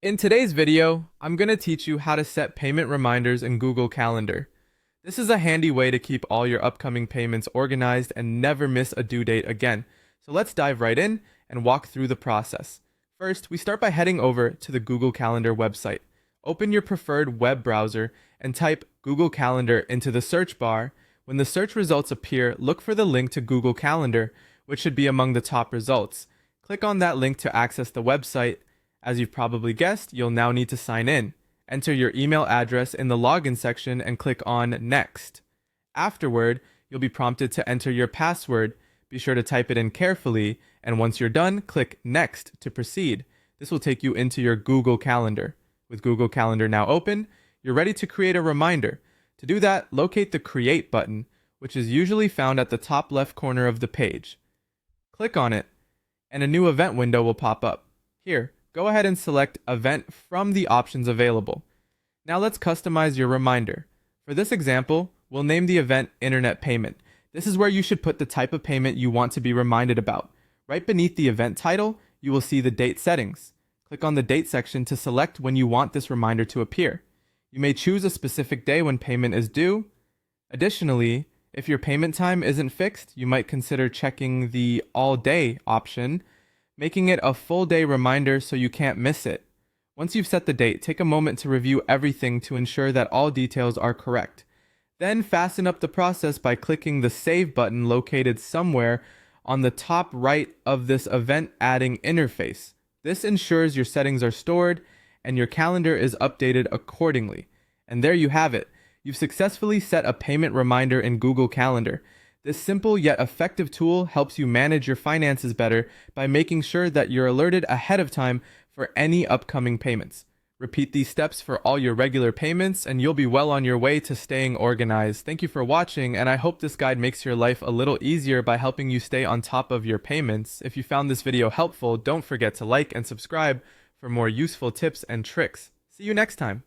In today's video, I'm going to teach you how to set payment reminders in Google Calendar. This is a handy way to keep all your upcoming payments organized and never miss a due date again. So let's dive right in and walk through the process. First, we start by heading over to the Google Calendar website. Open your preferred web browser and type Google Calendar into the search bar. When the search results appear, look for the link to Google Calendar, which should be among the top results. Click on that link to access the website. As you've probably guessed, you'll now need to sign in. Enter your email address in the login section and click on Next. Afterward, you'll be prompted to enter your password. Be sure to type it in carefully, and once you're done, click Next to proceed. This will take you into your Google Calendar. With Google Calendar now open, you're ready to create a reminder. To do that, locate the Create button, which is usually found at the top left corner of the page. Click on it, and a new event window will pop up. Here, go ahead and select Event from the options available. Now let's customize your reminder. For this example, we'll name the event Internet Payment. This is where you should put the type of payment you want to be reminded about. Right beneath the event title, you will see the date settings. Click on the date section to select when you want this reminder to appear. You may choose a specific day when payment is due. Additionally, if your payment time isn't fixed, you might consider checking the All Day option, making it a full day reminder so you can't miss it. Once you've set the date, take a moment to review everything to ensure that all details are correct. Then fasten up the process by clicking the Save button located somewhere on the top right of this event adding interface. This ensures your settings are stored and your calendar is updated accordingly. And there you have it. You've successfully set a payment reminder in Google Calendar. This simple yet effective tool helps you manage your finances better by making sure that you're alerted ahead of time for any upcoming payments. Repeat these steps for all your regular payments and you'll be well on your way to staying organized. Thank you for watching, and I hope this guide makes your life a little easier by helping you stay on top of your payments. If you found this video helpful, don't forget to like and subscribe for more useful tips and tricks. See you next time.